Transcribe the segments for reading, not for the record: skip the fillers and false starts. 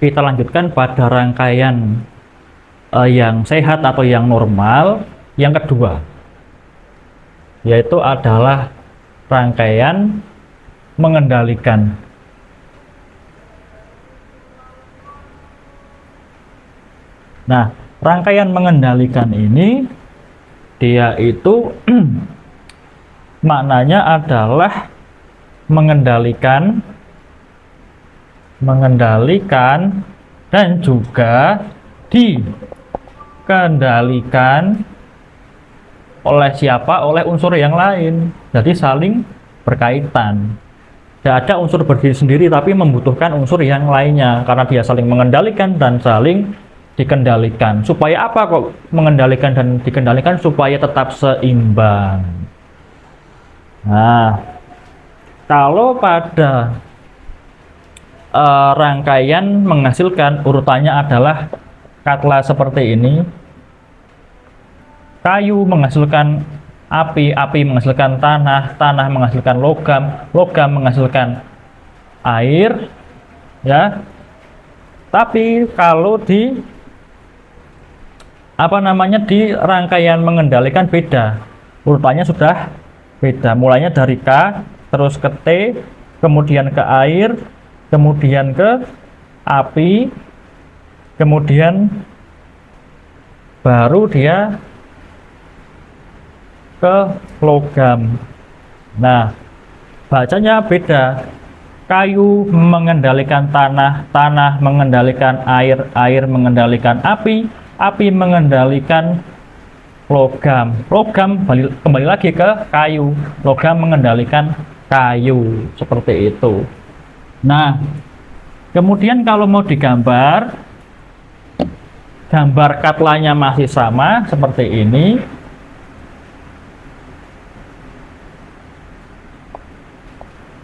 kita lanjutkan pada rangkaian yang sehat atau yang normal yang kedua, yaitu adalah rangkaian mengendalikan. Nah, rangkaian mengendalikan ini dia itu maknanya adalah mengendalikan dan juga dikendalikan oleh siapa? Oleh unsur yang lain. Jadi saling berkaitan. Tidak ada unsur berdiri sendiri tapi membutuhkan unsur yang lainnya karena dia saling mengendalikan dan saling dikendalikan. Supaya apa kok mengendalikan dan dikendalikan? Supaya tetap seimbang. Nah, kalau pada rangkaian menghasilkan urutannya adalah katakanlah seperti ini. Kayu menghasilkan api, api menghasilkan tanah, tanah menghasilkan logam, logam menghasilkan air, ya. Tapi kalau di di rangkaian mengendalikan beda, urutannya sudah beda. Mulainya dari K, terus ke T, kemudian ke air, kemudian ke api, kemudian baru dia ke logam. Nah, bacanya beda. Kayu mengendalikan tanah, tanah mengendalikan air, air mengendalikan api, api mengendalikan logam, logam kembali lagi ke kayu, logam mengendalikan kayu, seperti itu. Nah, kemudian kalau mau digambar, gambar katlanya masih sama seperti ini.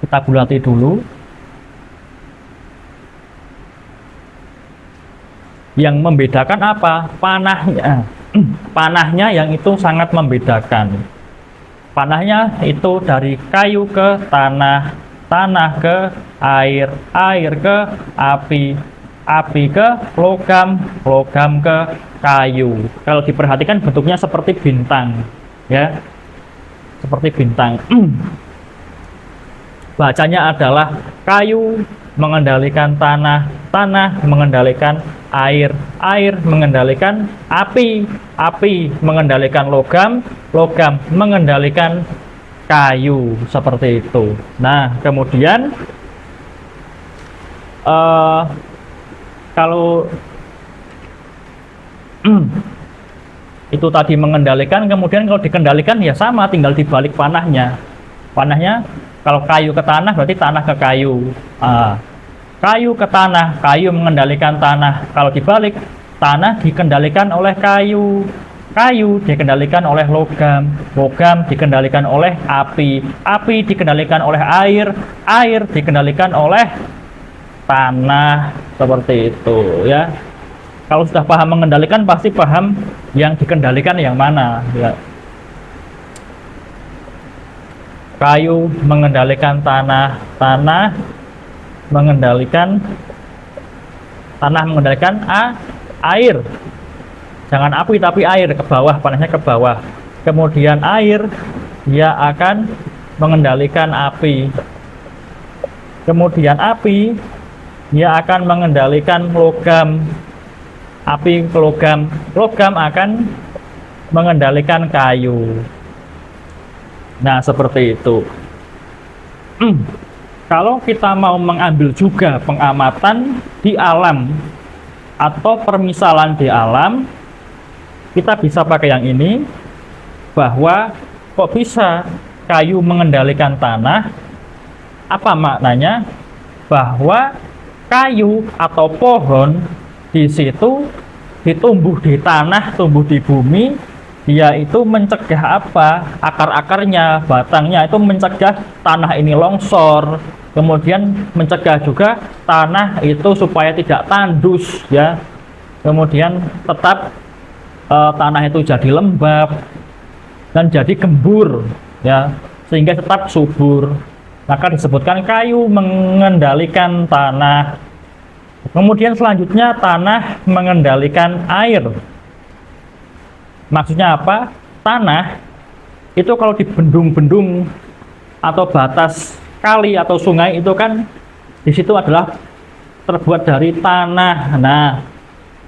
Kita bulati dulu. Yang membedakan apa? Panahnya. Panahnya yang itu sangat membedakan. Panahnya itu dari kayu ke tanah, tanah ke air, air ke api, api ke logam, logam ke kayu. Kalau diperhatikan bentuknya seperti bintang, ya, seperti bintang. Bacanya adalah kayu mengendalikan tanah, tanah mengendalikan air, air mengendalikan api, api mengendalikan logam, logam mengendalikan kayu, seperti itu. Nah, kemudian kalau itu tadi mengendalikan, kemudian kalau dikendalikan ya sama, tinggal dibalik panahnya. Panahnya kalau kayu ke tanah berarti tanah ke kayu. Kayu ke tanah, kayu mengendalikan tanah. Kalau dibalik, tanah dikendalikan oleh kayu, kayu dikendalikan oleh logam, logam dikendalikan oleh api, api dikendalikan oleh air, air dikendalikan oleh tanah, seperti itu, ya. Kalau sudah paham mengendalikan pasti paham yang dikendalikan yang mana, ya. Kayu mengendalikan tanah, tanah mengendalikan air. Jangan api tapi air, ke bawah, panasnya ke bawah. Kemudian air dia akan mengendalikan api. Kemudian api dia akan mengendalikan logam. Api ke logam, logam akan mengendalikan kayu. Nah, seperti itu. Kalau kita mau mengambil juga pengamatan di alam atau permisalan di alam, kita bisa pakai yang ini, bahwa kok bisa kayu mengendalikan tanah. Apa maknanya? Bahwa kayu atau pohon di situ ditumbuh di tanah, tumbuh di bumi, dia itu mencegah apa? Akar-akarnya, batangnya itu mencegah tanah ini longsor. Kemudian mencegah juga tanah itu supaya tidak tandus, ya. Kemudian tetap tanah itu jadi lembab dan jadi gembur, ya, sehingga tetap subur. Maka disebutkan kayu mengendalikan tanah, Kemudian selanjutnya tanah mengendalikan air. Maksudnya apa? Tanah itu kalau di bendung-bendung atau batas kali atau sungai itu kan di situ adalah terbuat dari tanah. Nah,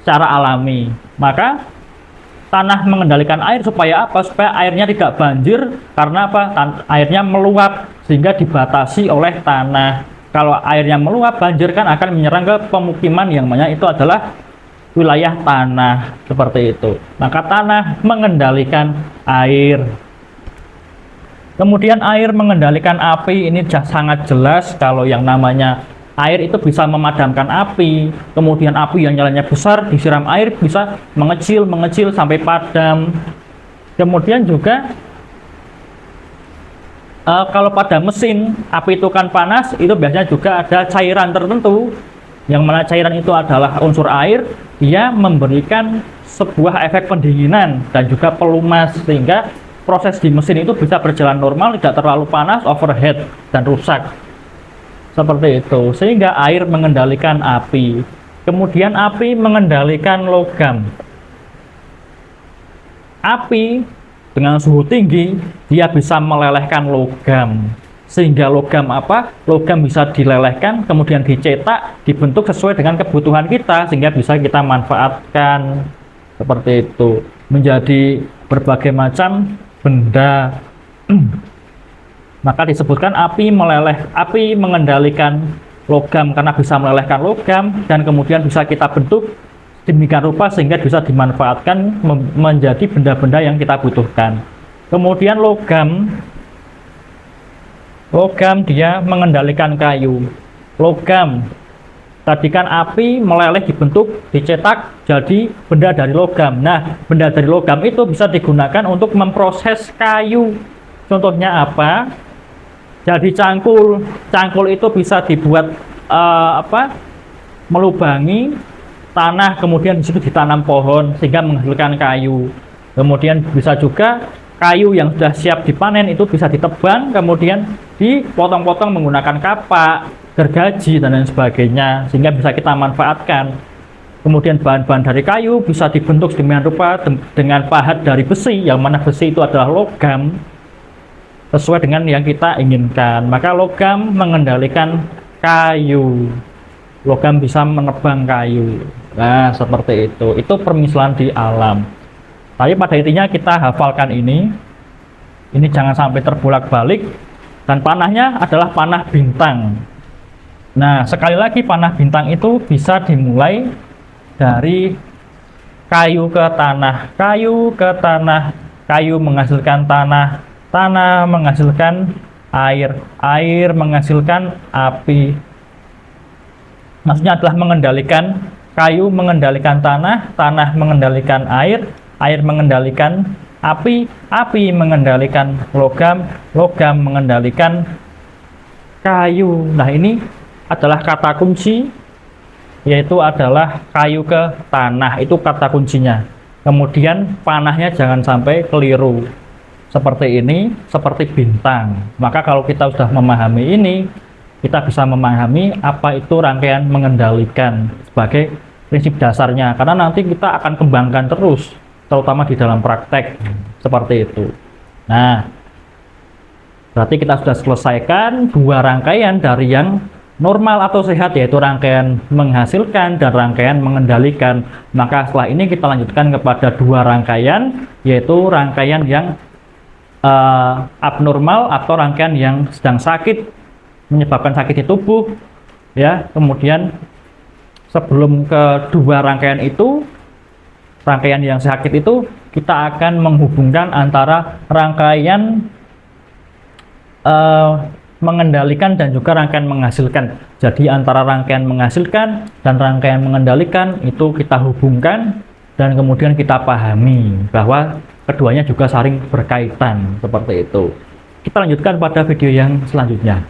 secara alami. Maka tanah mengendalikan air supaya apa? Supaya airnya tidak banjir karena apa? Airnya meluap sehingga dibatasi oleh tanah. Kalau airnya meluap, banjir kan akan menyerang ke pemukiman yang mana itu adalah wilayah tanah, seperti itu. Maka tanah mengendalikan air. Kemudian air mengendalikan api, ini sangat jelas kalau yang namanya air itu bisa memadamkan api. Kemudian api yang nyalanya besar disiram air bisa mengecil sampai padam. Kemudian juga kalau pada mesin api itu kan panas, itu biasanya juga ada cairan tertentu yang mana cairan itu adalah unsur air. Dia memberikan sebuah efek pendinginan dan juga pelumas sehingga proses di mesin itu bisa berjalan normal, tidak terlalu panas, overheat dan rusak. Seperti itu, sehingga air mengendalikan api. Kemudian api mengendalikan logam. Api dengan suhu tinggi, dia bisa melelehkan logam. Sehingga logam apa? Logam bisa dilelehkan, kemudian dicetak, dibentuk sesuai dengan kebutuhan kita, sehingga bisa kita manfaatkan. Seperti itu, menjadi berbagai macam benda. Maka disebutkan api mengendalikan logam karena bisa melelehkan logam dan kemudian bisa kita bentuk demikian rupa sehingga bisa dimanfaatkan menjadi benda-benda yang kita butuhkan. Kemudian logam dia mengendalikan kayu. Logam tadi kan api meleleh, dibentuk, dicetak jadi benda dari logam. Nah, benda dari logam itu bisa digunakan untuk memproses kayu. Contohnya apa? Jadi cangkul itu bisa dibuat melubangi tanah, kemudian di situ ditanam pohon sehingga menghasilkan kayu. Kemudian bisa juga kayu yang sudah siap dipanen itu bisa ditebang, kemudian dipotong-potong menggunakan kapak, gergaji dan lain sebagainya sehingga bisa kita manfaatkan. Kemudian bahan-bahan dari kayu bisa dibentuk sedemikian rupa dengan pahat dari besi, yang mana besi itu adalah logam sesuai dengan yang kita inginkan. Maka logam mengendalikan kayu. Logam bisa menebang kayu. Nah, seperti itu. Itu permisalan di alam. Tapi pada intinya kita hafalkan ini. Ini jangan sampai terbolak-balik. Dan panahnya adalah panah bintang. Nah, sekali lagi panah bintang itu bisa dimulai dari kayu ke tanah. Kayu ke tanah. Kayu menghasilkan tanah. Tanah menghasilkan air. Air menghasilkan api. Maksudnya adalah mengendalikan kayu, mengendalikan tanah, tanah mengendalikan air, air mengendalikan api, api mengendalikan logam, logam mengendalikan kayu. Nah, ini adalah kata kunci, yaitu adalah kayu ke tanah, itu kata kuncinya. Kemudian panahnya jangan sampai keliru. Seperti ini, seperti bintang. Maka kalau kita sudah memahami ini, kita bisa memahami apa itu rangkaian mengendalikan sebagai prinsip dasarnya, karena nanti kita akan kembangkan terus, terutama di dalam praktek seperti itu. Nah, berarti kita sudah selesaikan dua rangkaian dari yang normal atau sehat, yaitu rangkaian menghasilkan dan rangkaian mengendalikan. Maka setelah ini kita lanjutkan kepada dua rangkaian, yaitu rangkaian yang abnormal atau rangkaian yang sedang sakit, menyebabkan sakit di tubuh, ya. Kemudian sebelum kedua rangkaian itu, rangkaian yang sakit itu, kita akan menghubungkan antara rangkaian mengendalikan dan juga rangkaian menghasilkan. Jadi antara rangkaian menghasilkan dan rangkaian mengendalikan itu kita hubungkan dan kemudian kita pahami bahwa keduanya juga saling berkaitan, seperti itu. Kita lanjutkan pada video yang selanjutnya.